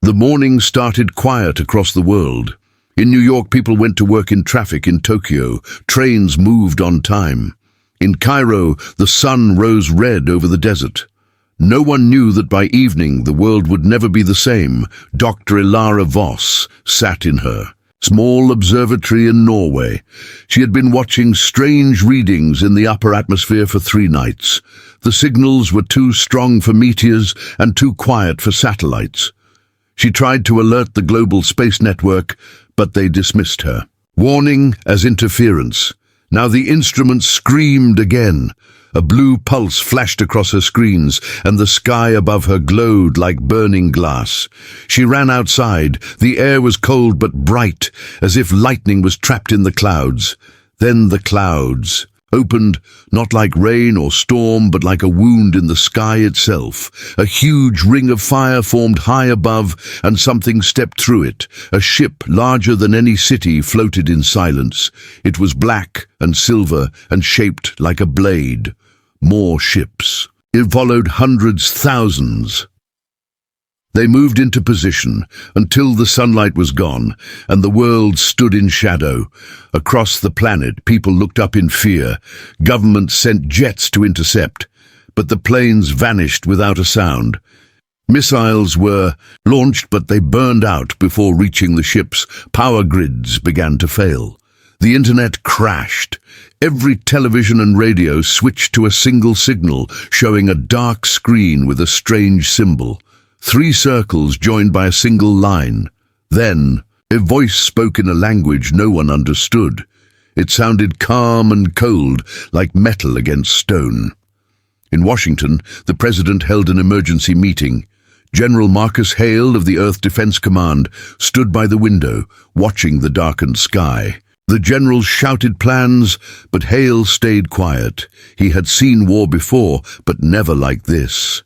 The morning started quiet across the world. In New York, people went to work in traffic. In Tokyo, trains moved on time. In Cairo, the sun rose red over the desert. No one knew that by evening the world would never be the same. Dr. Elara Voss sat in her small observatory in Norway. She had been watching strange readings in the upper atmosphere for 3 nights. The signals were too strong for meteors and too quiet for satellites. She tried to alert the global space network, but they dismissed her. Warning as interference. Now the instruments screamed again. A blue pulse flashed across her screens, and the sky above her glowed like burning glass. She ran outside. The air was cold but bright, as if lightning was trapped in the clouds. Then the clouds opened, not like rain or storm, but like a wound in the sky itself. A huge ring of fire formed high above, and something stepped through it. A ship larger than any city floated in silence. It was black and silver and shaped like a blade. More ships. It followed hundreds, thousands. They moved into position until the sunlight was gone and the world stood in shadow. Across the planet, people looked up in fear. Governments sent jets to intercept, but the planes vanished without a sound. Missiles were launched, but they burned out before reaching the ships. Power grids began to fail. The internet crashed. Every television and radio switched to a single signal, showing a dark screen with a strange symbol. 3 circles joined by a single line. Then, a voice spoke in a language no one understood. It sounded calm and cold, like metal against stone. In Washington, the president held an emergency meeting. General Hale of the Earth Defense Command stood by the window, watching the darkened sky. The generals shouted plans, but Hale stayed quiet. He had seen war before, but never like this.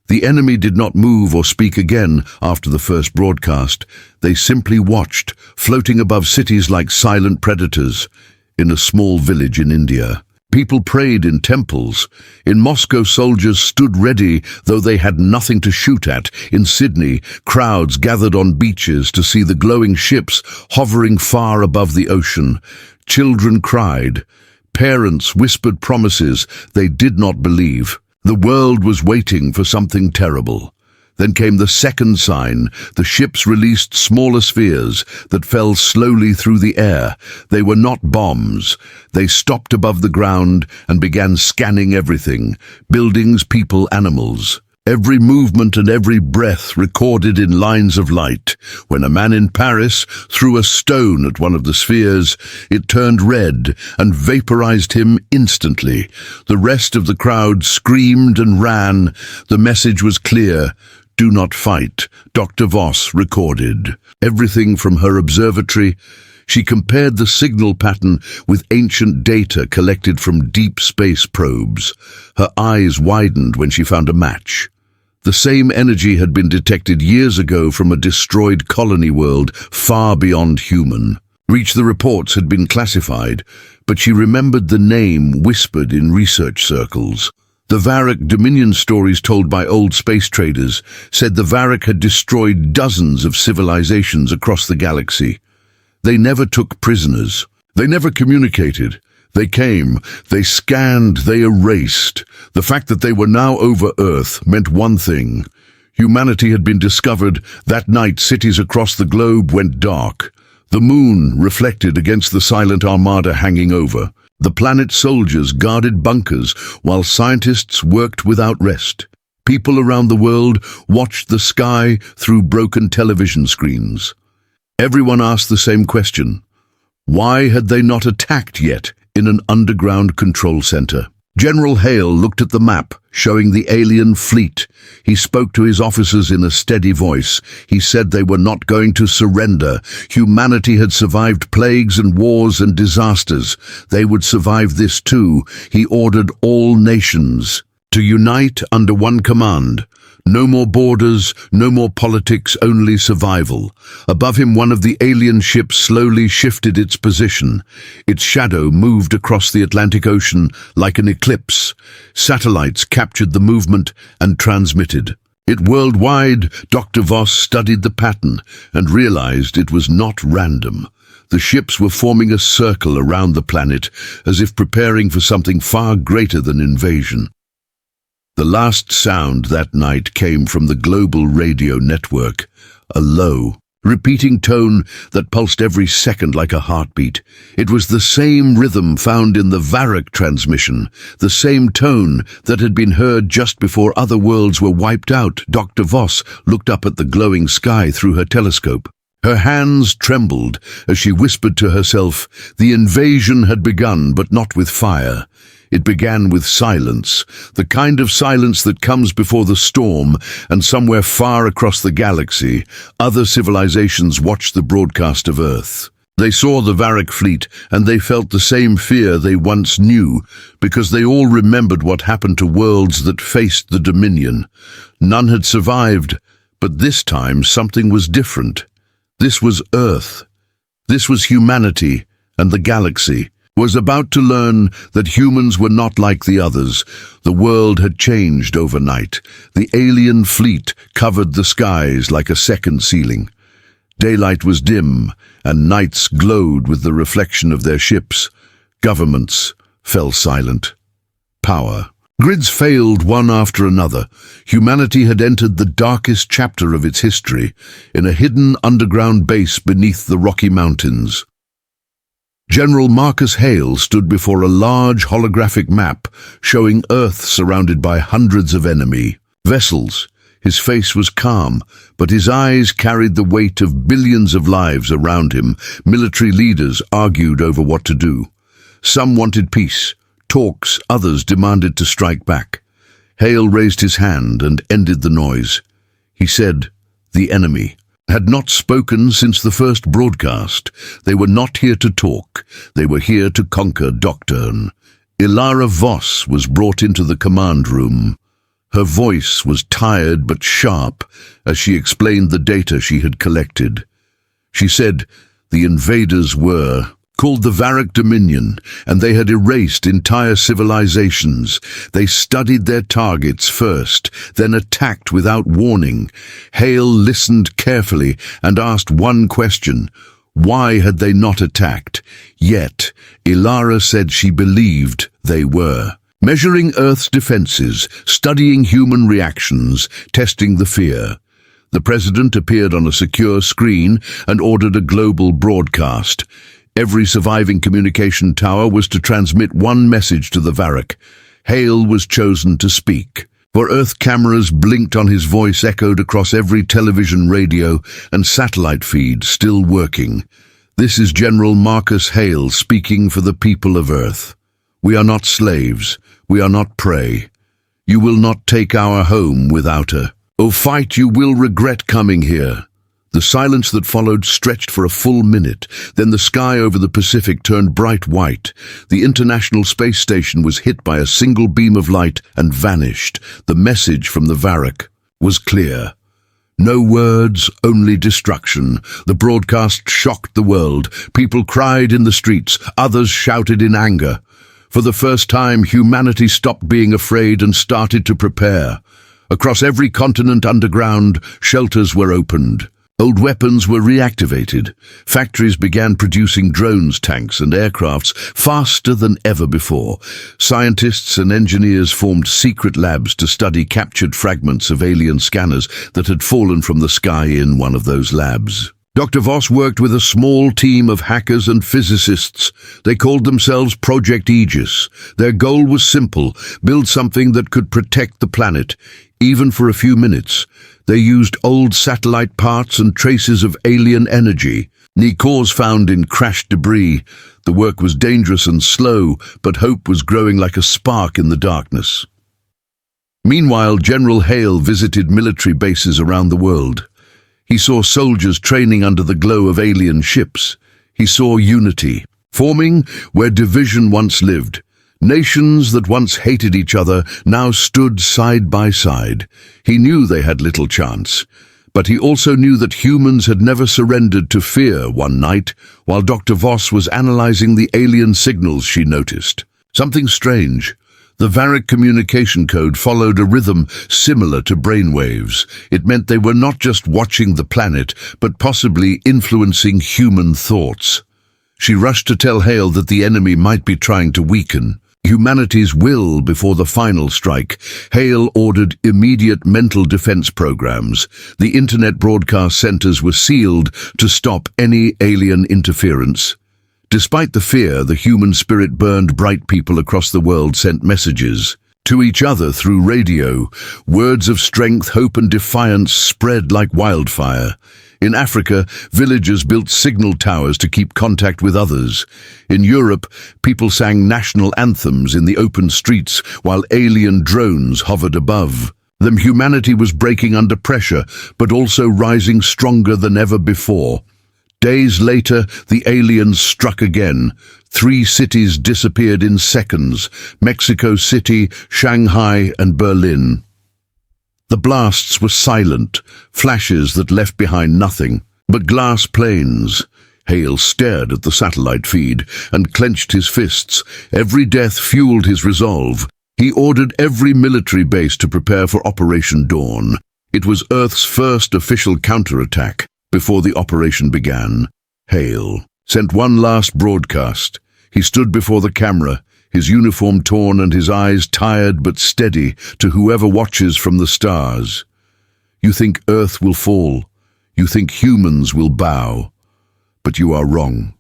The enemy did not move or speak again after the first broadcast. They simply watched, floating above cities like silent predators. In a small village in India, people prayed in temples. In Moscow, soldiers stood ready, though they had nothing to shoot at. In Sydney, crowds gathered on beaches to see the glowing ships hovering far above the ocean. Children cried. Parents whispered promises they did not believe. The world was waiting for something terrible. Then came the second sign. The ships released smaller spheres that fell slowly through the air. They were not bombs. They stopped above the ground and began scanning everything: buildings, people, animals. Every movement and every breath recorded in lines of light. When a man in Paris threw a stone at one of the spheres, it turned red and vaporized him instantly. The rest of the crowd screamed and ran. The message was clear: do not fight. Dr. Voss recorded everything from her observatory. She compared the signal pattern with ancient data collected from deep space probes. Her eyes widened when she found a match. The same energy had been detected years ago from a destroyed colony world far beyond human. The reports had been classified, but she remembered the name whispered in research circles. The Varrak Dominion stories told by old space traders said the Varrak had destroyed dozens of civilizations across the galaxy. They never took prisoners. They never communicated. They came, they scanned, they erased. The fact that they were now over Earth meant one thing: humanity had been discovered. That night, cities across the globe went dark. The moon reflected against the silent armada hanging over. The planet's soldiers guarded bunkers while scientists worked without rest. People around the world watched the sky through broken television screens. Everyone asked the same question: why had they not attacked yet in an underground control center? General Hale looked at the map, showing the alien fleet. He spoke to his officers in a steady voice. He said they were not going to surrender. Humanity had survived plagues and wars and disasters. They would survive this too. He ordered all nations to unite under one command. No more borders, no more politics, only survival. Above him, one of the alien ships slowly shifted its position. Its shadow moved across the Atlantic Ocean like an eclipse. Satellites captured the movement and transmitted. it worldwide. Dr. Voss studied the pattern and realized it was not random. The ships were forming a circle around the planet, as if preparing for something far greater than invasion. The last sound that night came from the global radio network, a low, repeating tone that pulsed every second like a heartbeat. It was the same rhythm found in the Varrak transmission, the same tone that had been heard just before other worlds were wiped out. Dr. Voss looked up at the glowing sky through her telescope. Her hands trembled as she whispered to herself, the invasion had begun, but not with fire. It began with silence, the kind of silence that comes before the storm, and somewhere far across the galaxy, other civilizations watched the broadcast of Earth. They saw the Varrak fleet, and they felt the same fear they once knew, because they all remembered what happened to worlds that faced the Dominion. None had survived, but this time something was different. This was Earth. This was humanity, and the galaxy was about to learn that humans were not like the others. The world had changed overnight. The alien fleet covered the skies like a second ceiling. Daylight was dim, and nights glowed with the reflection of their ships. Governments fell silent. Power. Grids failed one after another. Humanity had entered the darkest chapter of its history, in a hidden underground base beneath the Rocky Mountains. General Hale stood before a large holographic map showing Earth surrounded by hundreds of enemy vessels. His face was calm, but his eyes carried the weight of billions of lives around him. Military leaders argued over what to do. Some wanted peace, talks, others demanded to strike back. Hale raised his hand and ended the noise. He said, "The enemy had not spoken since the first broadcast. They were not here to talk. They were here to conquer." Dr. Elara Voss was brought into the command room. Her voice was tired but sharp as she explained the data she had collected. She said the invaders were called the Varrak Dominion, and they had erased entire civilizations. They studied their targets first, then attacked without warning. Hale listened carefully and asked one question: why had they not attacked? Yet, Elara said she believed they were. Measuring Earth's defenses, studying human reactions, testing the fear. The president appeared on a secure screen and ordered a global broadcast. Every surviving communication tower was to transmit one message to the Varrak. Hale was chosen to speak. For Earth cameras blinked on his voice, echoed across every television, radio, and satellite feed still working. This is General Hale speaking for the people of Earth. We are not slaves. We are not prey. You will not take our home without her. Oh, fight, you will regret coming here. The silence that followed stretched for a full minute. Then the sky over the Pacific turned bright white. The International Space Station was hit by a single beam of light and vanished. The message from the Varrak was clear. No words, only destruction. The broadcast shocked the world. People cried in the streets. Others shouted in anger. For the first time, humanity stopped being afraid and started to prepare. Across every continent underground, shelters were opened. Old weapons were reactivated. Factories began producing drones, tanks, and aircrafts faster than ever before. Scientists and engineers formed secret labs to study captured fragments of alien scanners that had fallen from the sky in one of those labs. Dr. Voss worked with a small team of hackers and physicists. They called themselves Project Aegis. Their goal was simple: build something that could protect the planet, even for a few minutes. They used old satellite parts and traces of alien energy, cores found in crashed debris. The work was dangerous and slow, but hope was growing like a spark in the darkness. Meanwhile, General Hale visited military bases around the world. He saw soldiers training under the glow of alien ships. He saw unity forming where division once lived. Nations that once hated each other now stood side by side. He knew they had little chance, but he also knew that humans had never surrendered to fear. One night, while Dr. Voss was analyzing the alien signals, she noticed something strange. The Varrak communication code followed a rhythm similar to brainwaves. It meant they were not just watching the planet, but possibly influencing human thoughts. She rushed to tell Hale that the enemy might be trying to weaken humanity's will before the final strike. Hale ordered immediate mental defense programs. The internet broadcast centers were sealed to stop any alien interference. Despite the fear, the human spirit burned bright. People across the world sent messages to each other through radio. Words of strength, hope and defiance spread like wildfire. In Africa, villagers built signal towers to keep contact with others. In Europe, people sang national anthems in the open streets while alien drones hovered above. Humanity was breaking under pressure, but also rising stronger than ever before. Days later, the aliens struck again. 3 cities disappeared in seconds: Mexico City, Shanghai, and Berlin. The blasts were silent, flashes that left behind nothing but glass planes. Hale stared at the satellite feed and clenched his fists. Every death fueled his resolve. He ordered every military base to prepare for Operation Dawn. It was Earth's first official counterattack. Before the operation began, Hale sent one last broadcast. He stood before the camera, his uniform torn and his eyes tired but steady, to whoever watches from the stars. You think Earth will fall. You think humans will bow. But you are wrong.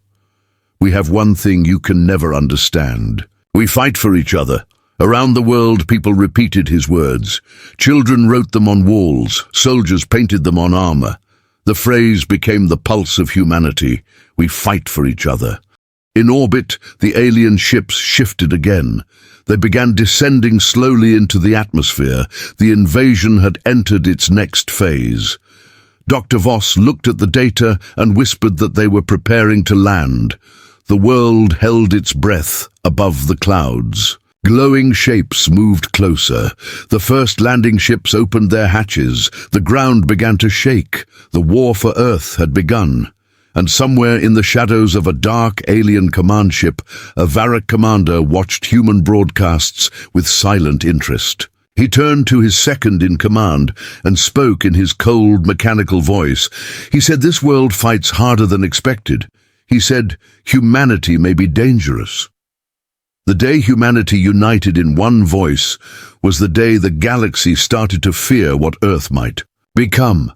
We have one thing you can never understand. We fight for each other. Around the world, people repeated his words. Children wrote them on walls. Soldiers painted them on armor. The phrase became the pulse of humanity. We fight for each other. In orbit, the alien ships shifted again. They began descending slowly into the atmosphere. The invasion had entered its next phase. Dr. Voss looked at the data and whispered that they were preparing to land. The world held its breath above the clouds. Glowing shapes moved closer. The first landing ships opened their hatches. The ground began to shake. The war for Earth had begun. And somewhere in the shadows of a dark alien command ship, a Varrak commander watched human broadcasts with silent interest. He turned to his second in command and spoke in his cold, mechanical voice. He said, "This world fights harder than expected." He said, "Humanity may be dangerous." The day humanity united in one voice was the day the galaxy started to fear what Earth might become.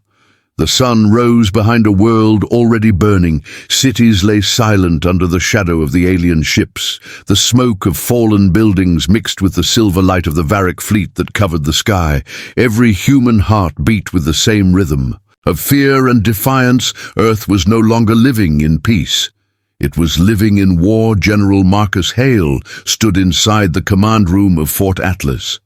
The sun rose behind a world already burning. Cities lay silent under the shadow of the alien ships. The smoke of fallen buildings mixed with the silver light of the Varrak fleet that covered the sky. Every human heart beat with the same rhythm. Of fear and defiance, Earth was no longer living in peace. It was living in war. General Marcus Hale stood inside the command room of Fort Atlas.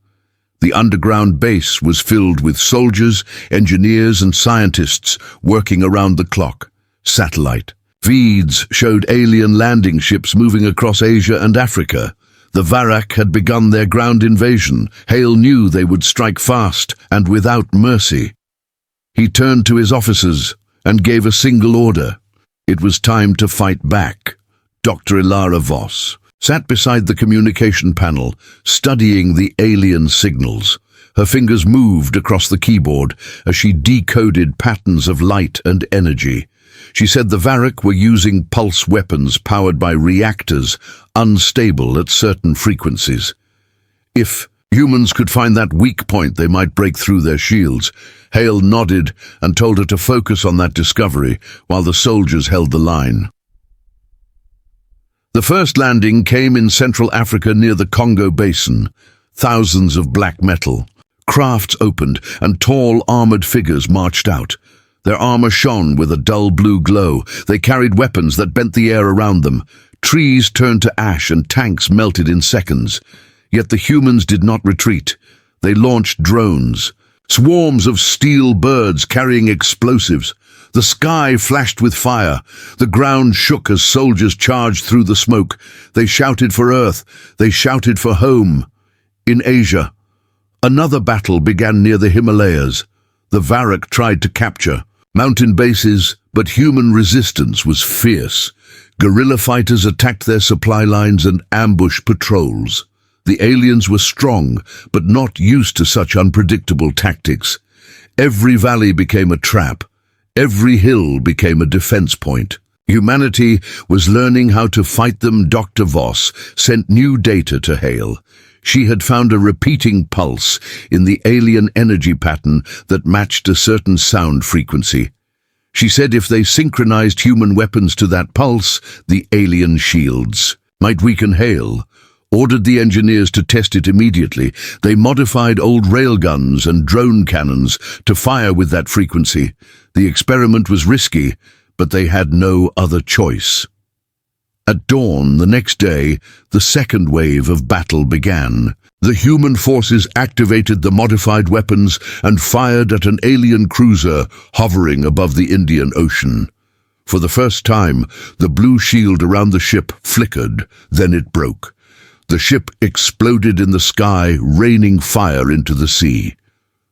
The underground base was filled with soldiers, engineers, and scientists working around the clock. Satellite feeds showed alien landing ships moving across Asia and Africa. The Varrak had begun their ground invasion. Hale knew they would strike fast and without mercy. He turned to his officers and gave a single order. It was time to fight back. Dr. Elara Voss sat beside the communication panel, studying the alien signals. Her fingers moved across the keyboard as she decoded patterns of light and energy. She said the Varrak were using pulse weapons powered by reactors, unstable at certain frequencies. If humans could find that weak point, they might break through their shields. Hale nodded and told her to focus on that discovery while the soldiers held the line. The first landing came in Central Africa near the Congo Basin. Thousands of black metal. Crafts opened and tall armored figures marched out. Their armor shone with a dull blue glow. They carried weapons that bent the air around them. Trees turned to ash and tanks melted in seconds. Yet the humans did not retreat. They launched drones. Swarms of steel birds carrying explosives. The sky flashed with fire. The ground shook as soldiers charged through the smoke. They shouted for Earth. They shouted for home. In Asia, another battle began near the Himalayas. The Varrak tried to capture mountain bases, but human resistance was fierce. Guerrilla fighters attacked their supply lines and ambushed patrols. The aliens were strong, but not used to such unpredictable tactics. Every valley became a trap. Every hill became a defense point. Humanity was learning how to fight them. Dr. Voss sent new data to Hale. She had found a repeating pulse in the alien energy pattern that matched a certain sound frequency. She said if they synchronized human weapons to that pulse, the alien shields might weaken Hale. Ordered the engineers to test it immediately. They modified old railguns and drone cannons to fire with that frequency. The experiment was risky, but they had no other choice. At dawn the next day, the second wave of battle began. The human forces activated the modified weapons and fired at an alien cruiser hovering above the Indian Ocean. For the first time, the blue shield around the ship flickered, then it broke. The ship exploded in the sky, raining fire into the sea.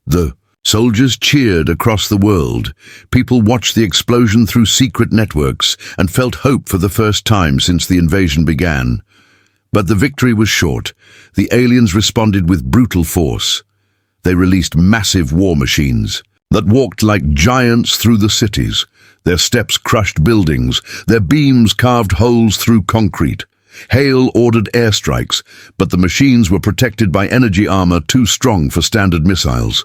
The soldiers cheered across the world. People watched the explosion through secret networks and felt hope for the first time since the invasion began. But the victory was short. The aliens responded with brutal force. They released massive war machines that walked like giants through the cities. Their steps crushed buildings. Their beams carved holes through concrete. Hale ordered airstrikes, but the machines were protected by energy armor too strong for standard missiles.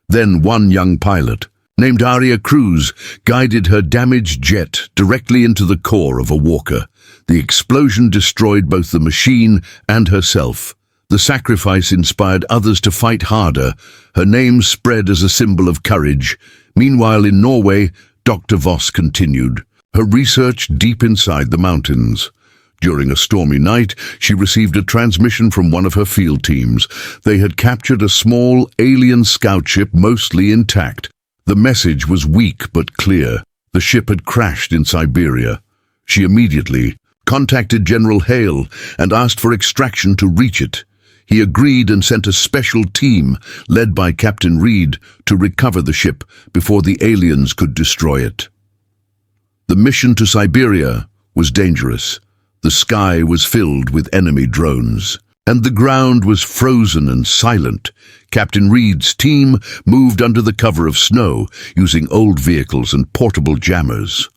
Then one young pilot, named Aria Cruz, guided her damaged jet directly into the core of a walker. The explosion destroyed both the machine and herself. The sacrifice inspired others to fight harder. Her name spread as a symbol of courage. Meanwhile, in Norway, Dr. Voss continued her research deep inside the mountains. During a stormy night, she received a transmission from one of her field teams. They had captured a small alien scout ship mostly intact. The message was weak but clear. The ship had crashed in Siberia. She immediately contacted General Hale and asked for extraction to reach it. He agreed and sent a special team, led by Captain Reed, to recover the ship before the aliens could destroy it. The mission to Siberia was dangerous. The sky was filled with enemy drones, and the ground was frozen and silent. Captain Reed's team moved under the cover of snow, using old vehicles and portable jammers.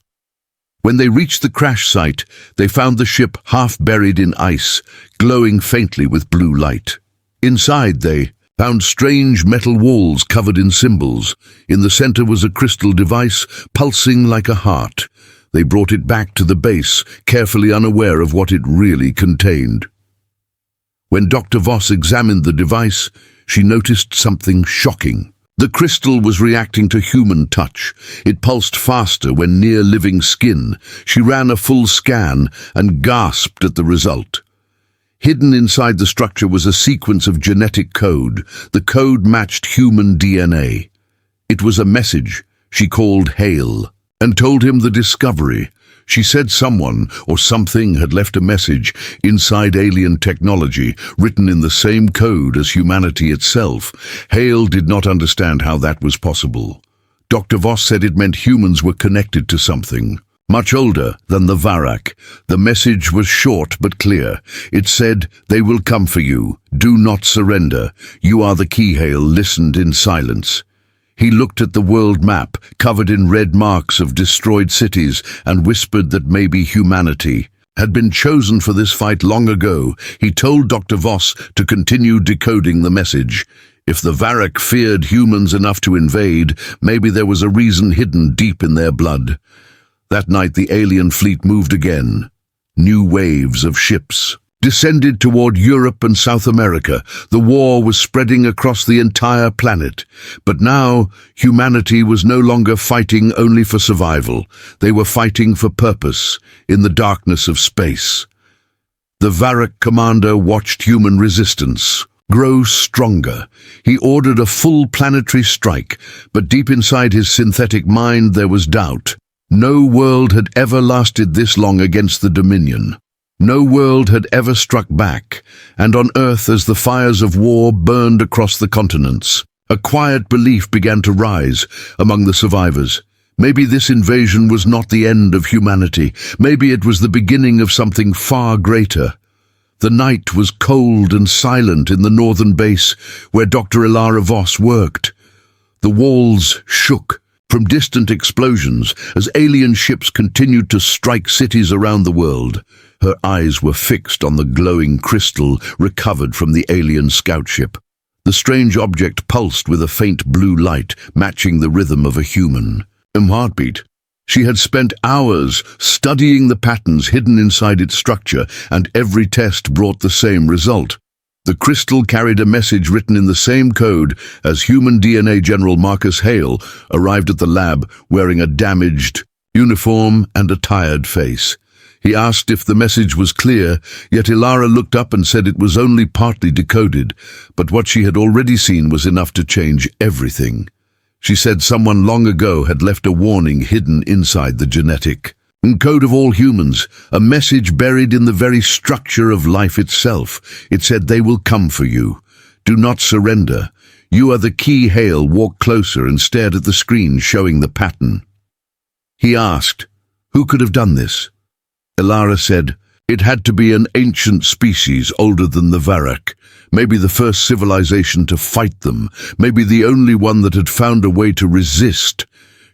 When they reached the crash site, they found the ship half buried in ice, glowing faintly with blue light. Inside, they found strange metal walls covered in symbols. In the center was a crystal device, pulsing like a heart. They brought it back to the base, carefully unaware of what it really contained. When Dr. Voss examined the device, she noticed something shocking. The crystal was reacting to human touch. It pulsed faster when near living skin. She ran a full scan and gasped at the result. Hidden inside the structure was a sequence of genetic code. The code matched human DNA. It was a message. She called Hale and told him the discovery. She said someone or something had left a message inside alien technology, written in the same code as humanity itself. Hale did not understand how that was possible. Dr. Voss said it meant humans were connected to something much older than the Varrak. The message was short but clear. It said, "They will come for you. Do not surrender. You are the key." Hale listened in silence. He looked at the world map, covered in red marks of destroyed cities, and whispered that maybe humanity had been chosen for this fight long ago. He told Dr. Voss to continue decoding the message. If the Varrak feared humans enough to invade, maybe there was a reason hidden deep in their blood. That night the alien fleet moved again. New waves of ships descended toward Europe and South America. The war was spreading across the entire planet. But now, humanity was no longer fighting only for survival. They were fighting for purpose in the darkness of space. The Varrak commander watched human resistance grow stronger. He ordered a full planetary strike, but deep inside his synthetic mind there was doubt. No world had ever lasted this long against the Dominion. No world had ever struck back, and on Earth, as the fires of war burned across the continents, a quiet belief began to rise among the survivors. Maybe this invasion was not the end of humanity. Maybe it was the beginning of something far greater. The night was cold and silent in the northern base where Dr. Elara Voss worked. The walls shook from distant explosions as alien ships continued to strike cities around the world. Her eyes were fixed on the glowing crystal recovered from the alien scout ship. The strange object pulsed with a faint blue light, matching the rhythm of a human heartbeat. She had spent hours studying the patterns hidden inside its structure, and every test brought the same result. The crystal carried a message written in the same code as human DNA General Marcus Hale arrived at the lab wearing a damaged uniform and a tired face. He asked if the message was clear, yet Elara looked up and said it was only partly decoded, but what she had already seen was enough to change everything. She said someone long ago had left a warning hidden inside the genetic code of all humans, a message buried in the very structure of life itself. It said, "They will come for you. Do not surrender. You are the key." Hale walked closer and stared at the screen showing the pattern. He asked, "Who could have done this?" Elara said, "It had to be an ancient species older than the Varrak. Maybe the first civilization to fight them. Maybe the only one that had found a way to resist."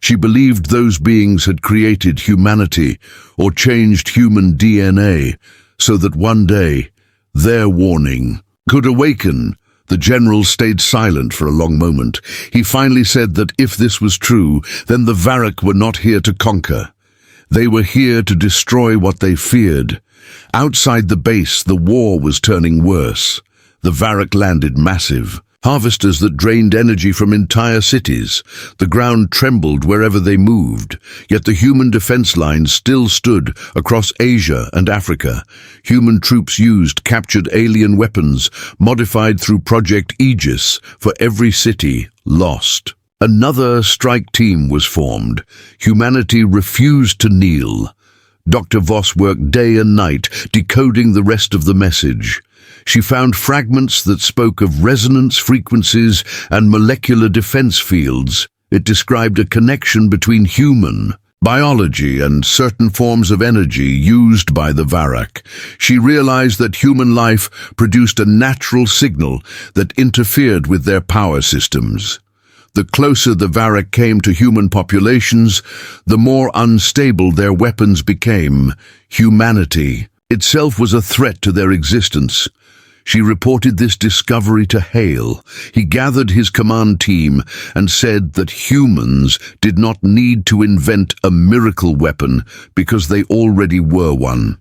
She believed those beings had created humanity or changed human DNA so that one day their warning could awaken. The general stayed silent for a long moment. He finally said that if this was true, then the Varrak were not here to conquer. They were here to destroy what they feared. Outside the base, the war was turning worse. The Varrak landed massive. Harvesters that drained energy from entire cities. The ground trembled wherever they moved, yet the human defense lines still stood across Asia and Africa. Human troops used captured alien weapons, modified through Project Aegis, for every city lost. Another strike team was formed. Humanity refused to kneel. Dr. Voss worked day and night, decoding the rest of the message. She found fragments that spoke of resonance frequencies and molecular defense fields. It described a connection between human biology and certain forms of energy used by the Varrak. She realized that human life produced a natural signal that interfered with their power systems. The closer the Varrak came to human populations, the more unstable their weapons became. Humanity itself was a threat to their existence. She reported this discovery to Hale. He gathered his command team and said that humans did not need to invent a miracle weapon because they already were one.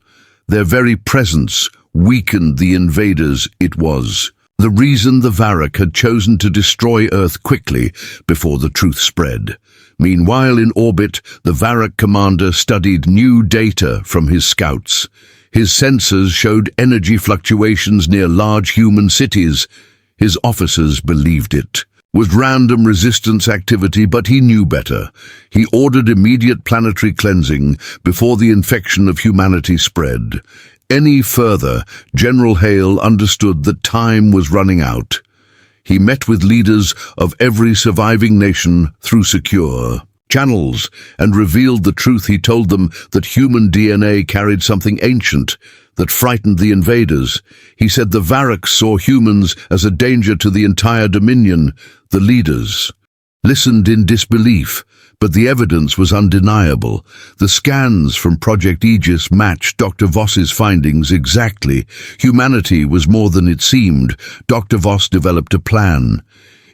Their very presence weakened the invaders. It was the reason the Varrak had chosen to destroy Earth quickly before the truth spread. Meanwhile, in orbit, the Varrak commander studied new data from his scouts. His sensors showed energy fluctuations near large human cities. His officers believed it was random resistance activity, but he knew better. He ordered immediate planetary cleansing before the infection of humanity spread. Any further, General Hale understood that time was running out. He met with leaders of every surviving nation through secure channels and revealed the truth. He told them that human DNA carried something ancient that frightened the invaders. He said the Varrak saw humans as a danger to the entire Dominion. The leaders listened in disbelief, but the evidence was undeniable. The scans from Project Aegis matched Dr. Voss's findings exactly. Humanity was more than it seemed. Dr. Voss developed a plan.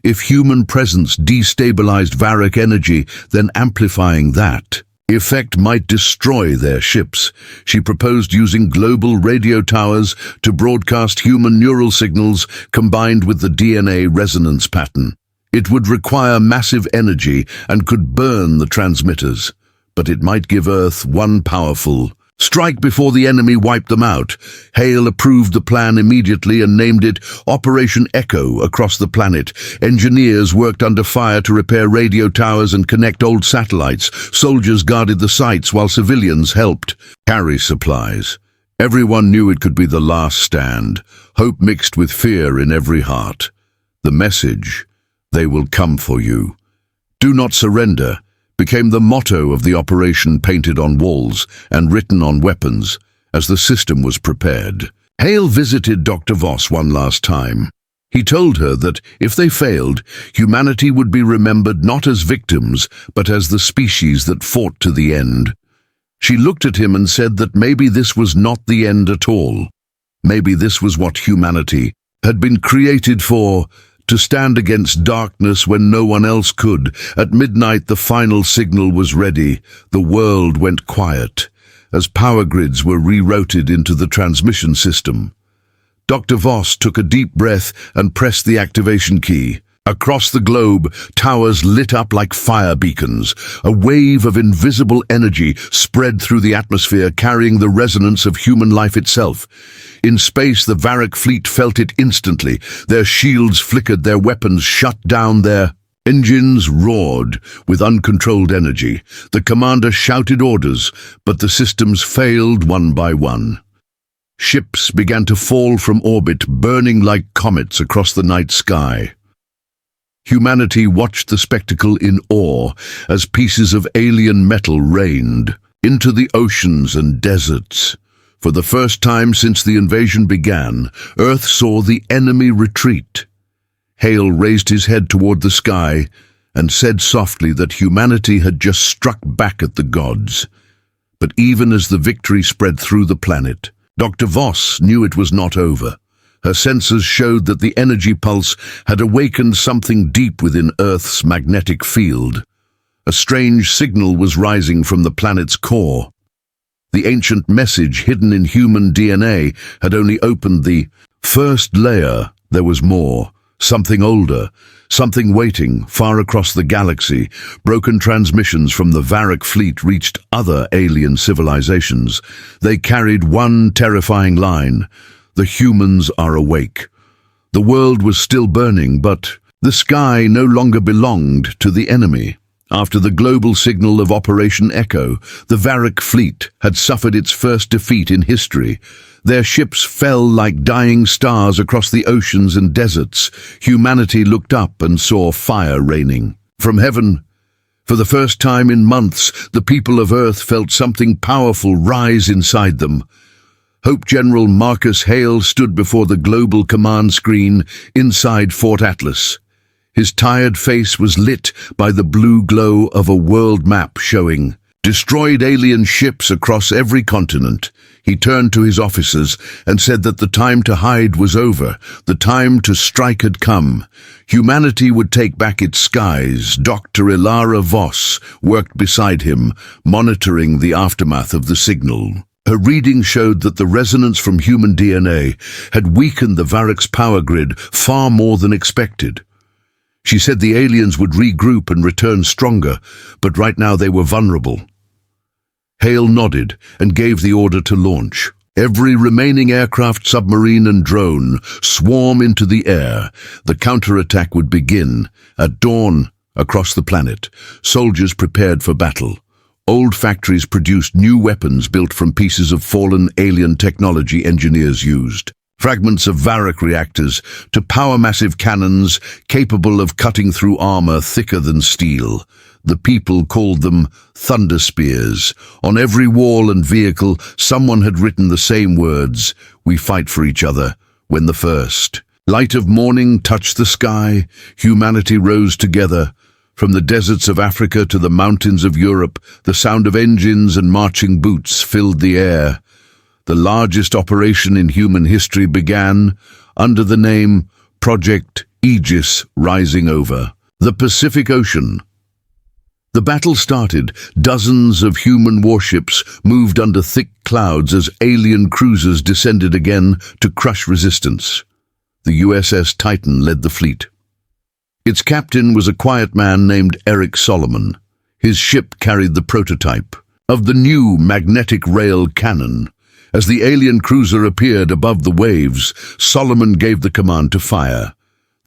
If human presence destabilized Varrak energy, then amplifying that effect might destroy their ships. She proposed using global radio towers to broadcast human neural signals combined with the DNA resonance pattern. It would require massive energy and could burn the transmitters, but it might give Earth one powerful strike before the enemy wiped them out. Hale approved the plan immediately and named it Operation Echo across the planet. Engineers worked under fire to repair radio towers and connect old satellites. Soldiers guarded the sites while civilians helped carry supplies. Everyone knew it could be the last stand, hope mixed with fear in every heart. The message, "They will come for you. Do not surrender," became the motto of the operation, painted on walls and written on weapons as the system was prepared. Hale visited Dr. Voss one last time. He told her that if they failed, humanity would be remembered not as victims, but as the species that fought to the end. She looked at him and said that maybe this was not the end at all. Maybe this was what humanity had been created for, to stand against darkness when no one else could. At midnight, the final signal was ready. The world went quiet as power grids were rerouted into the transmission system. Dr. Voss took a deep breath and pressed the activation key. Across the globe, towers lit up like fire beacons. A wave of invisible energy spread through the atmosphere, carrying the resonance of human life itself. In space, the Varrak fleet felt it instantly. Their shields flickered, their weapons shut down, their engines roared with uncontrolled energy. The commander shouted orders, but the systems failed one by one. Ships began to fall from orbit, burning like comets across the night sky. Humanity watched the spectacle in awe as pieces of alien metal rained into the oceans and deserts. For the first time since the invasion began, Earth saw the enemy retreat. Hale raised his head toward the sky and said softly that humanity had just struck back at the gods. But even as the victory spread through the planet, Dr. Voss knew it was not over. Her sensors showed that the energy pulse had awakened something deep within Earth's magnetic field. A strange signal was rising from the planet's core. The ancient message hidden in human DNA had only opened the first layer. There was more. Something older, something waiting far across the galaxy. Broken transmissions from the Varrak fleet reached other alien civilizations. They carried one terrifying line: the humans are awake. The world was still burning, but the sky no longer belonged to the enemy. After the global signal of Operation Echo, the Varrak fleet had suffered its first defeat in history. Their ships fell like dying stars across the oceans and deserts. Humanity looked up and saw fire raining from heaven. For the first time in months, the people of Earth felt something powerful rise inside them. Hope General Marcus Hale stood before the global command screen inside Fort Atlas. His tired face was lit by the blue glow of a world map showing destroyed alien ships across every continent. He turned to his officers and said that the time to hide was over. The time to strike had come. Humanity would take back its skies. Dr. Elara Voss worked beside him, monitoring the aftermath of the signal. Her reading showed that the resonance from human DNA had weakened the Varrak's power grid far more than expected. She said the aliens would regroup and return stronger, but right now they were vulnerable. Hale nodded and gave the order to launch. Every remaining aircraft, submarine and drone swarm into the air. The counterattack would begin. At dawn, across the planet, soldiers prepared for battle. Old factories produced new weapons built from pieces of fallen alien technology engineers used. Fragments of Varrak reactors to power massive cannons capable of cutting through armor thicker than steel. The people called them thunder spears. On every wall and vehicle, someone had written the same words: "We fight for each other." When the first light of morning touched the sky, humanity rose together. From the deserts of Africa to the mountains of Europe, the sound of engines and marching boots filled the air. The largest operation in human history began under the name Project Aegis, rising over the Pacific Ocean. The battle started. Dozens of human warships moved under thick clouds as alien cruisers descended again to crush resistance. The USS Titan led the fleet. Its captain was a quiet man named Eric Solomon. His ship carried the prototype of the new magnetic rail cannon. As the alien cruiser appeared above the waves, Solomon gave the command to fire.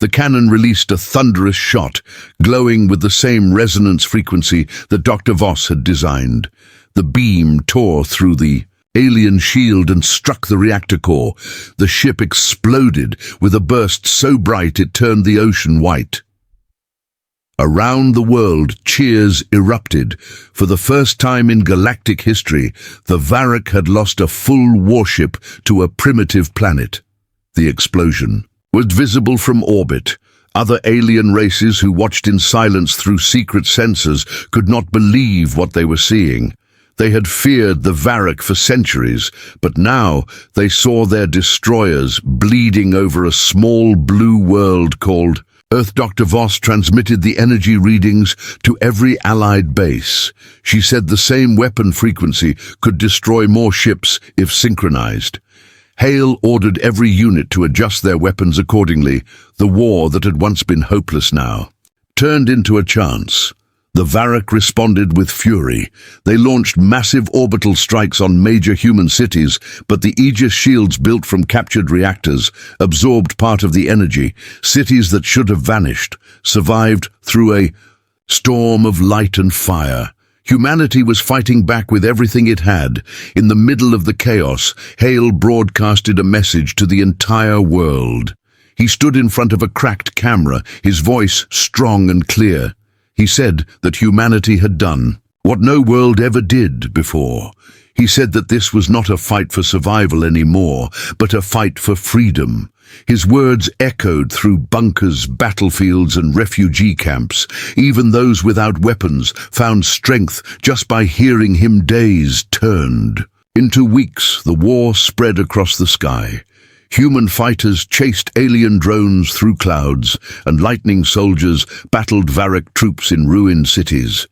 The cannon released a thunderous shot, glowing with the same resonance frequency that Dr. Voss had designed. The beam tore through the alien shield and struck the reactor core. The ship exploded with a burst so bright it turned the ocean white. Around the world, cheers erupted. For the first time in galactic history, the Varrak had lost a full warship to a primitive planet. The explosion was visible from orbit. Other alien races who watched in silence through secret sensors could not believe what they were seeing. They had feared the Varrak for centuries, but now they saw their destroyers bleeding over a small blue world called Earth. Dr. Voss transmitted the energy readings to every Allied base. She said the same weapon frequency could destroy more ships if synchronized. Hale ordered every unit to adjust their weapons accordingly. The war that had once been hopeless now turned into a chance. The Varrak responded with fury. They launched massive orbital strikes on major human cities, but the Aegis shields built from captured reactors absorbed part of the energy. Cities that should have vanished survived through a storm of light and fire. Humanity was fighting back with everything it had. In the middle of the chaos, Hale broadcasted a message to the entire world. He stood in front of a cracked camera, his voice strong and clear. He said that humanity had done what no world ever did before. He said that this was not a fight for survival anymore, but a fight for freedom. His words echoed through bunkers, battlefields, and refugee camps. Even those without weapons found strength just by hearing him. Days turned into weeks. The war spread across the sky. Human fighters chased alien drones through clouds, and lightning soldiers battled Varrak troops in ruined cities.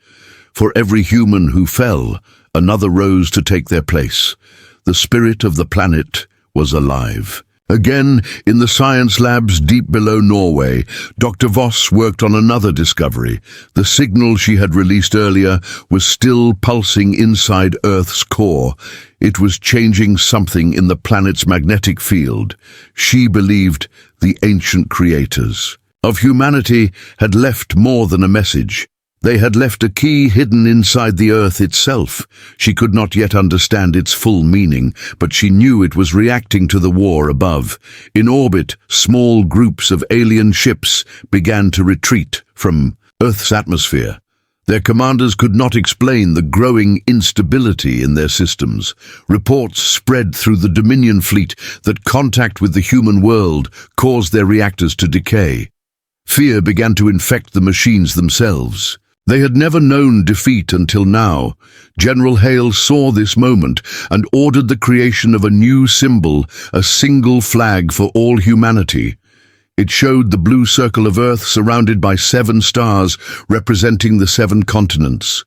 For every human who fell, another rose to take their place. The spirit of the planet was alive. Again, in the science labs deep below Norway, Dr. Voss worked on another discovery. The signal she had released earlier was still pulsing inside Earth's core. It was changing something in the planet's magnetic field. She believed the ancient creators of humanity had left more than a message. They had left a key hidden inside the Earth itself. She could not yet understand its full meaning, but she knew it was reacting to the war above. In orbit, small groups of alien ships began to retreat from Earth's atmosphere. Their commanders could not explain the growing instability in their systems. Reports spread through the Dominion fleet that contact with the human world caused their reactors to decay. Fear began to infect the machines themselves. They had never known defeat until now. General Hale saw this moment and ordered the creation of a new symbol, a single flag for all humanity. It showed the blue circle of Earth surrounded by 7 stars representing the 7 continents.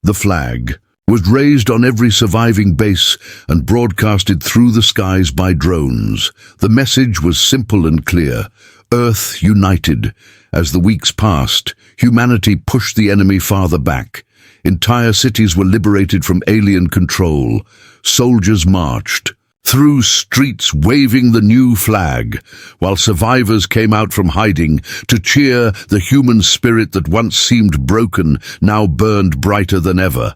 The flag was raised on every surviving base and broadcasted through the skies by drones. The message was simple and clear: Earth united. As the weeks passed, humanity pushed the enemy farther back. Entire cities were liberated from alien control. Soldiers marched through streets waving the new flag, while survivors came out from hiding to cheer. The human spirit that once seemed broken now burned brighter than ever.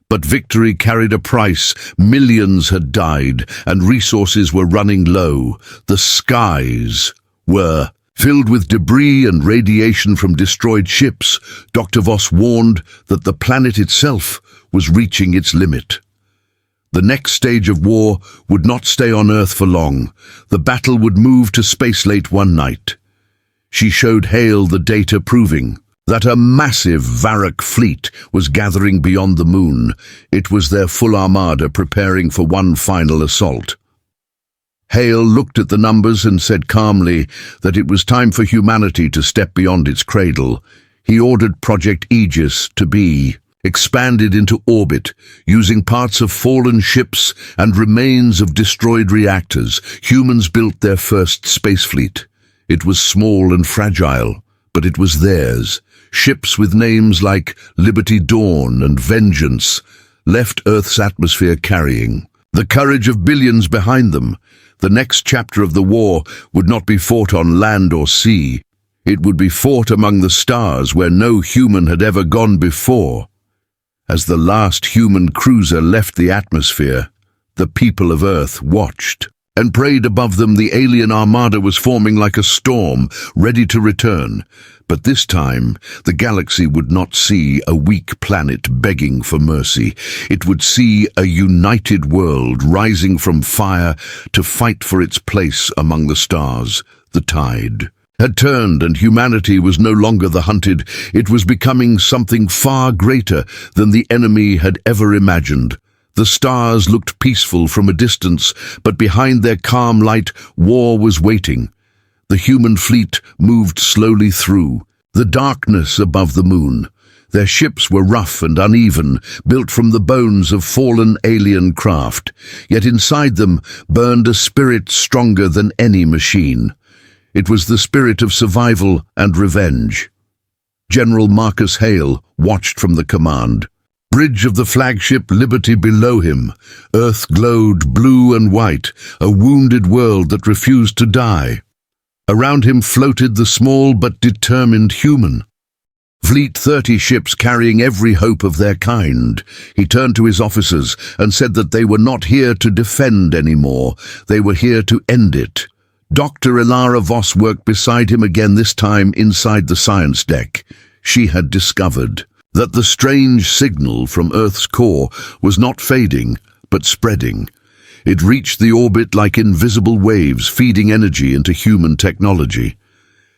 But victory carried a price. Millions had died, and resources were running low. The skies were filled with debris and radiation from destroyed ships. Dr. Voss warned that the planet itself was reaching its limit. The next stage of war would not stay on Earth for long. The battle would move to space late one night. She showed Hale the data proving that a massive Varrak fleet was gathering beyond the moon. It was their full armada preparing for one final assault. Hale looked at the numbers and said calmly that it was time for humanity to step beyond its cradle. He ordered Project Aegis to be expanded into orbit, using parts of fallen ships and remains of destroyed reactors. Humans built their first space fleet. It was small and fragile, but it was theirs. Ships with names like Liberty Dawn and Vengeance left Earth's atmosphere carrying the courage of billions behind them. The next chapter of the war would not be fought on land or sea. It would be fought among the stars where no human had ever gone before. As the last human cruiser left the atmosphere, the people of Earth watched and prayed above them. The alien armada was forming like a storm, ready to return. But this time, the galaxy would not see a weak planet begging for mercy. It would see a united world rising from fire to fight for its place among the stars. The tide had turned, and humanity was no longer the hunted. It was becoming something far greater than the enemy had ever imagined. The stars looked peaceful from a distance, but behind their calm light, war was waiting. The human fleet moved slowly through the darkness above the moon. Their ships were rough and uneven, built from the bones of fallen alien craft, yet inside them burned a spirit stronger than any machine. It was the spirit of survival and revenge. General Marcus Hale watched from the command bridge of the flagship Liberty below him. Earth glowed blue and white, a wounded world that refused to die. Around him floated the small but determined human. Fleet 30 ships carrying every hope of their kind. He turned to his officers and said that they were not here to defend anymore. They were here to end it. Dr. Elara Voss worked beside him again, this time inside the science deck. She had discovered that the strange signal from Earth's core was not fading, but spreading. It reached the orbit like invisible waves, feeding energy into human technology.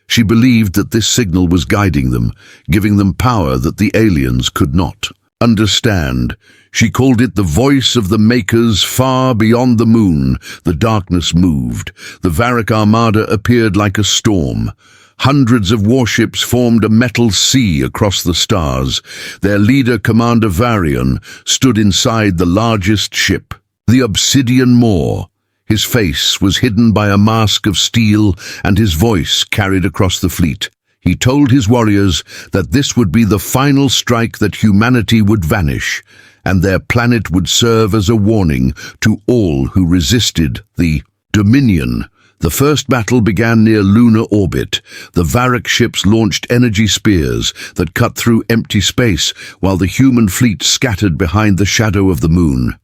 She believed that this signal was guiding them, giving them power that the aliens could not understand. She called it the voice of the Makers. Far beyond the moon, the darkness moved. The Varrak Armada appeared like a storm. Hundreds of warships formed a metal sea across the stars. Their leader, Commander Varian, stood inside the largest ship, the Obsidian Maw. His face was hidden by a mask of steel, and his voice carried across the fleet. He told his warriors that this would be the final strike, that humanity would vanish, and their planet would serve as a warning to all who resisted the Dominion. The first battle began near lunar orbit. The Varrak ships launched energy spears that cut through empty space, while the human fleet scattered behind the shadow of the moon.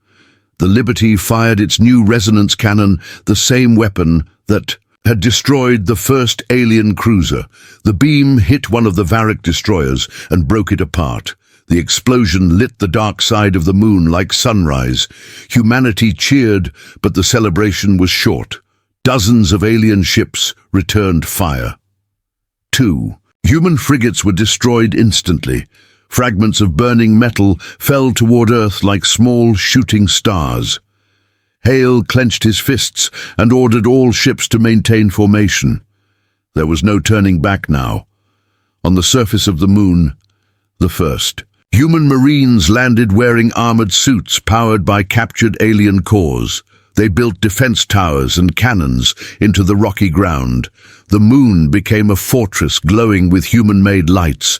The Liberty fired its new resonance cannon, the same weapon that had destroyed the first alien cruiser. The beam hit one of the Varrak destroyers and broke it apart. The explosion lit the dark side of the moon like sunrise. Humanity cheered, but the celebration was short. Dozens of alien ships returned fire. 2. Human frigates were destroyed instantly. Fragments of burning metal fell toward Earth like small shooting stars. Hale clenched his fists and ordered all ships to maintain formation. There was no turning back now. On the surface of the moon, the first human marines landed wearing armored suits powered by captured alien cores. They built defense towers and cannons into the rocky ground. The moon became a fortress glowing with human-made lights.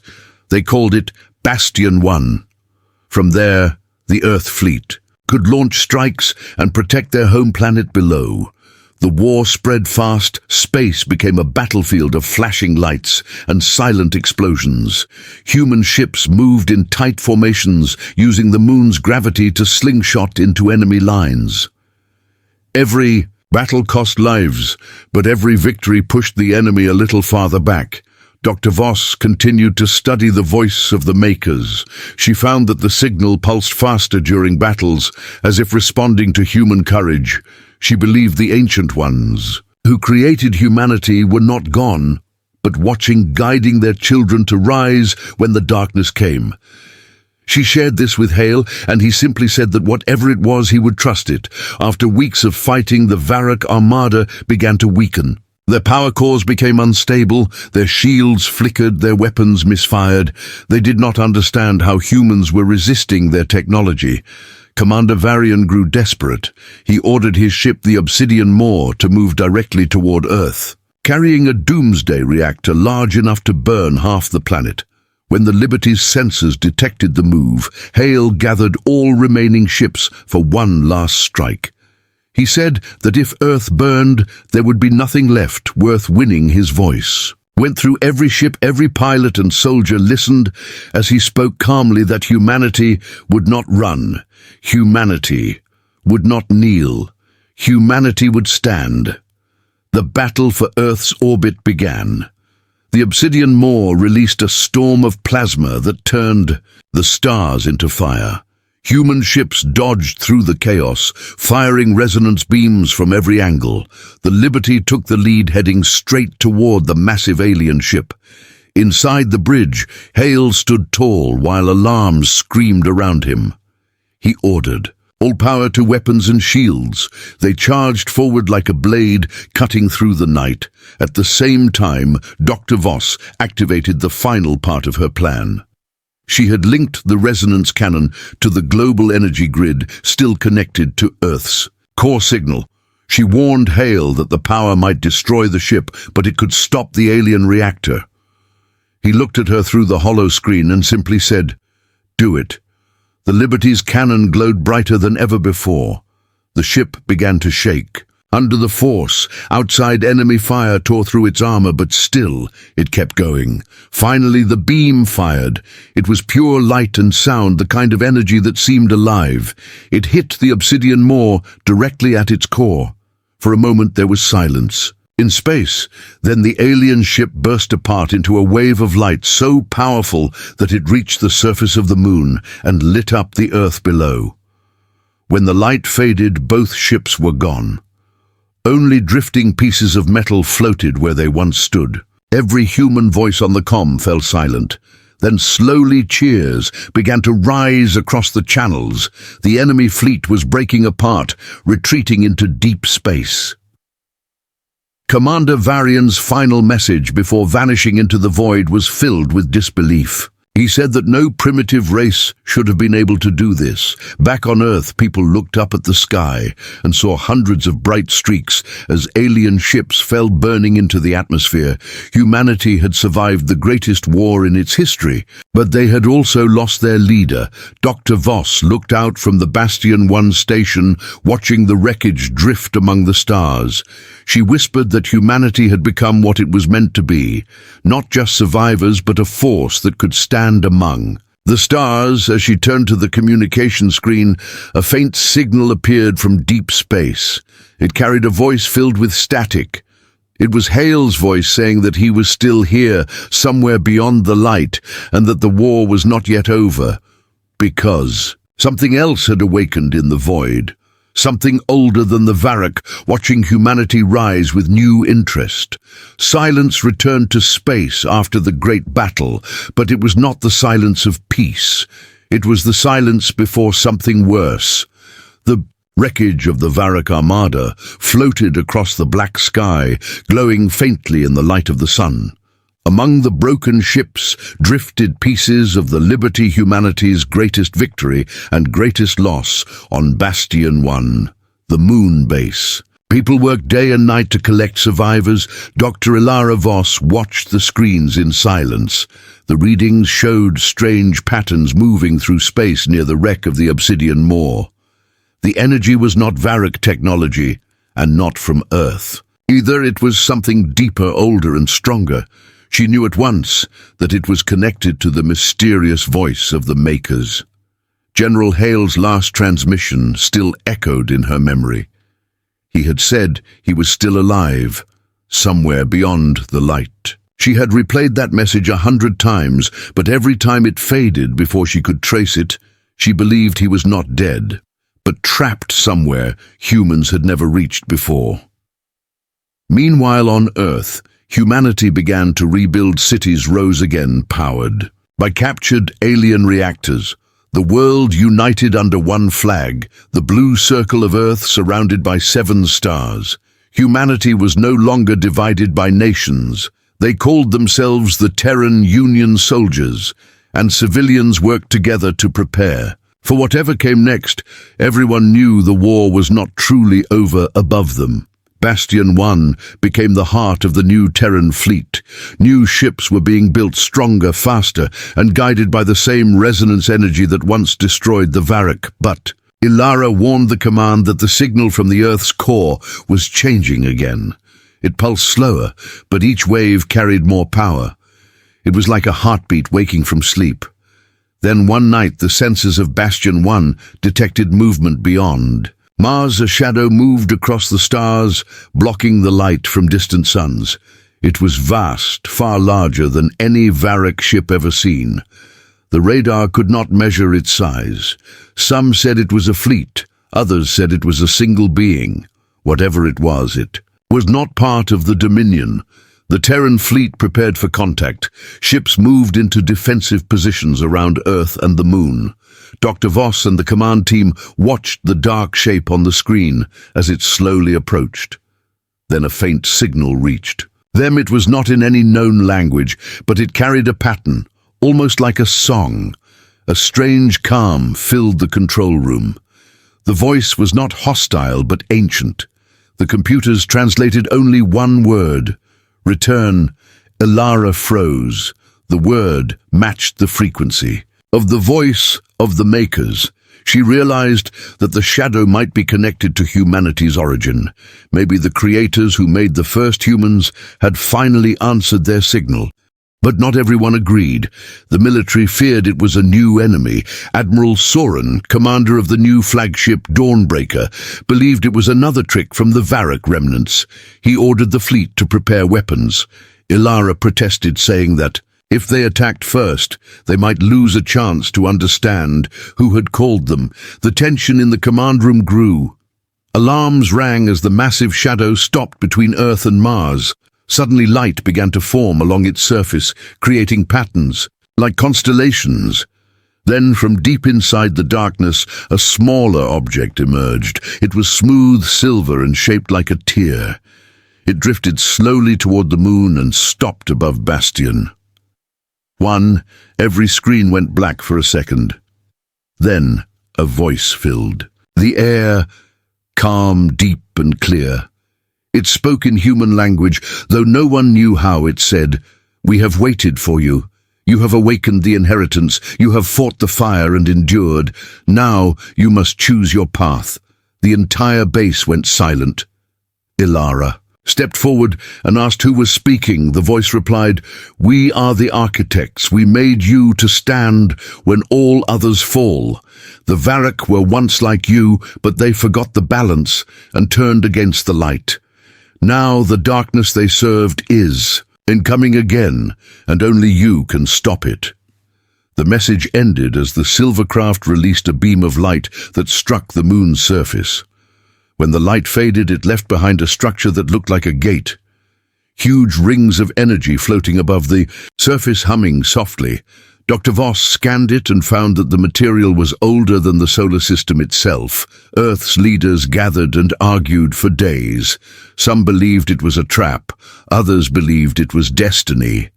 They called it Bastion 1. From there, the Earth fleet could launch strikes and protect their home planet below. The war spread fast. Space became a battlefield of flashing lights and silent explosions. Human ships moved in tight formations, using the moon's gravity to slingshot into enemy lines. Every battle cost lives, but every victory pushed the enemy a little farther back. Dr. Voss continued to study the voice of the Makers. She found that the signal pulsed faster during battles, as if responding to human courage. She believed the Ancient Ones, who created humanity, were not gone, but watching, guiding their children to rise when the darkness came. She shared this with Hale, and he simply said that whatever it was, he would trust it. After weeks of fighting, the Varrak Armada began to weaken. Their power cores became unstable, their shields flickered, their weapons misfired. They did not understand how humans were resisting their technology. Commander Varian grew desperate. He ordered his ship, the Obsidian Maw, to move directly toward Earth, carrying a doomsday reactor large enough to burn half the planet. When the Liberty's sensors detected the move, Hale gathered all remaining ships for one last strike. He said that if Earth burned, there would be nothing left worth winning. His voice went through every ship. Every pilot and soldier listened as he spoke calmly that humanity would not run. Humanity would not kneel. Humanity would stand. The battle for Earth's orbit began. The obsidian maw released a storm of plasma that turned the stars into fire. Human ships dodged through the chaos, firing resonance beams from every angle. The Liberty took the lead, heading straight toward the massive alien ship. Inside the bridge, Hale stood tall while alarms screamed around him. He ordered, "All power to weapons and shields." They charged forward like a blade, cutting through the night. At the same time, Dr. Voss activated the final part of her plan. She had linked the resonance cannon to the global energy grid, still connected to Earth's core signal. She warned Hale that the power might destroy the ship, but it could stop the alien reactor. He looked at her through the hollow screen and simply said, "Do it." The Liberty's cannon glowed brighter than ever before. The ship began to shake. Under the force, outside enemy fire tore through its armor, but still it kept going. Finally, the beam fired. It was pure light and sound, the kind of energy that seemed alive. It hit the obsidian maw directly at its core. For a moment there was silence. In space, then the alien ship burst apart into a wave of light so powerful that it reached the surface of the moon and lit up the Earth below. When the light faded, both ships were gone. Only drifting pieces of metal floated where they once stood. Every human voice on the comm fell silent. Then slowly cheers began to rise across the channels. The enemy fleet was breaking apart, retreating into deep space. Commander Varian's final message before vanishing into the void was filled with disbelief. He said that no primitive race should have been able to do this. Back on Earth, people looked up at the sky and saw hundreds of bright streaks as alien ships fell burning into the atmosphere. Humanity had survived the greatest war in its history, but they had also lost their leader. Dr. Voss looked out from the Bastion 1 station, watching the wreckage drift among the stars. She whispered that humanity had become what it was meant to be, not just survivors, but a force that could stand among the stars. As she turned to the communication screen, a faint signal appeared from deep space. It carried a voice filled with static. It was Hale's voice saying that he was still here, somewhere beyond the light, and that the war was not yet over. Because something else had awakened in the void. Something older than the Varrak, watching humanity rise with new interest. Silence returned to space after the great battle, but it was not the silence of peace. It was the silence before something worse. The wreckage of the Varrak Armada floated across the black sky, glowing faintly in the light of the sun. Among the broken ships drifted pieces of the Liberty, humanity's greatest victory and greatest loss on Bastion 1, the moon base. People worked day and night to collect survivors. Dr. Elara Voss watched the screens in silence. The readings showed strange patterns moving through space near the wreck of the obsidian maw. The energy was not Varrak technology, and not from Earth. Either it was something deeper, older, and stronger. She knew at once that it was connected to the mysterious voice of the Makers. General Hale's last transmission still echoed in her memory. He had said he was still alive, somewhere beyond the light. She had replayed that message 100 times, but every time it faded before she could trace it, she believed he was not dead, but trapped somewhere humans had never reached before. Meanwhile on Earth, humanity began to rebuild. Cities rose again, powered by captured alien reactors. The world united under one flag, the blue circle of Earth surrounded by 7 stars. Humanity was no longer divided by nations. They called themselves the Terran Union soldiers, and civilians worked together to prepare. For whatever came next, everyone knew the war was not truly over above them. Bastion 1 became the heart of the new Terran fleet. New ships were being built stronger, faster, and guided by the same resonance energy that once destroyed the Varrak. But Elara warned the command that the signal from the Earth's core was changing again. It pulsed slower, but each wave carried more power. It was like a heartbeat waking from sleep. Then one night, the sensors of Bastion 1 detected movement beyond. Mars, a shadow, moved across the stars, blocking the light from distant suns. It was vast, far larger than any Varrak ship ever seen. The radar could not measure its size. Some said it was a fleet, others said it was a single being. Whatever it was not part of the Dominion. The Terran fleet prepared for contact. Ships moved into defensive positions around Earth and the Moon. Dr. Voss and the command team watched the dark shape on the screen as it slowly approached. Then a faint signal reached them. It was not in any known language, but it carried a pattern, almost like a song. A strange calm filled the control room. The voice was not hostile but ancient. The computers translated only one word. Return. Elara froze. The word matched the frequency of the voice of the Makers. She realized that the shadow might be connected to humanity's origin. Maybe the creators who made the first humans had finally answered their signal. But not everyone agreed. The military feared it was a new enemy. Admiral Soren, commander of the new flagship Dawnbreaker, believed it was another trick from the Varrak remnants. He ordered the fleet to prepare weapons. Elara protested, saying that if they attacked first, they might lose a chance to understand who had called them. The tension in the command room grew. Alarms rang as the massive shadow stopped between Earth and Mars. Suddenly light began to form along its surface, creating patterns, like constellations. Then from deep inside the darkness, a smaller object emerged. It was smooth silver and shaped like a tear. It drifted slowly toward the moon and stopped above Bastion. Every screen went black for a second. Then a voice filled the air, calm, deep and clear. It spoke in human language, though no one knew how. It said, "We have waited for you. You have awakened the inheritance. You have fought the fire and endured. Now you must choose your path." The entire base went silent. Elara stepped forward and asked who was speaking. The voice replied, "We are the architects. We made you to stand when all others fall. The Varrak were once like you, but they forgot the balance and turned against the light. Now the darkness they served is incoming again, and only you can stop it." The message ended as the silver craft released a beam of light that struck the moon's surface. When the light faded, it left behind a structure that looked like a gate. Huge rings of energy floating above the surface, humming softly. Dr. Voss scanned it and found that the material was older than the solar system itself. Earth's leaders gathered and argued for days. Some believed it was a trap, others believed it was destiny.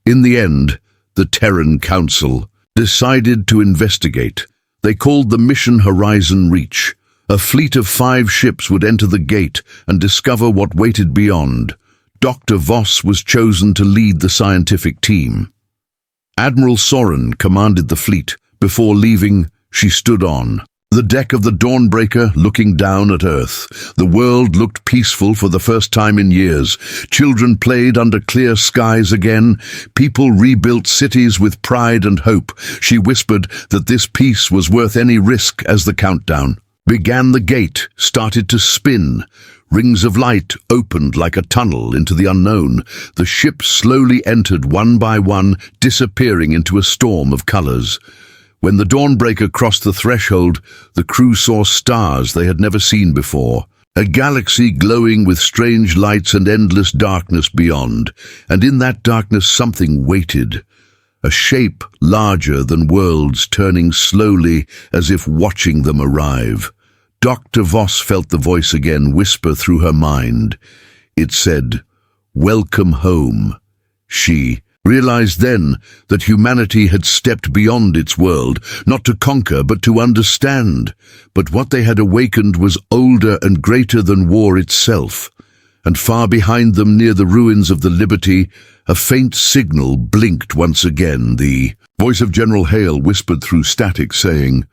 In the end, the Terran Council decided to investigate. They called the mission Horizon Reach. A fleet of 5 ships would enter the gate and discover what waited beyond. Dr. Voss was chosen to lead the scientific team. Admiral Soren commanded the fleet. Before leaving, she stood on the deck of the Dawnbreaker, looking down at Earth. The world looked peaceful for the first time in years. Children played under clear skies again. People rebuilt cities with pride and hope. She whispered that this peace was worth any risk as the countdown began. The gate started to spin. Rings of light opened like a tunnel into the unknown. The ships slowly entered one by one, disappearing into a storm of colors. When the Dawnbreaker crossed the threshold, the crew saw stars they had never seen before. A galaxy glowing with strange lights and endless darkness beyond. And in that darkness something waited. A shape larger than worlds, turning slowly as if watching them arrive. Dr. Voss felt the voice again whisper through her mind. It said, "Welcome home." She realized then that humanity had stepped beyond its world, not to conquer but to understand. But what they had awakened was older and greater than war itself. And far behind them, near the ruins of the Liberty, a faint signal blinked once again. The voice of General Hale whispered through static, saying,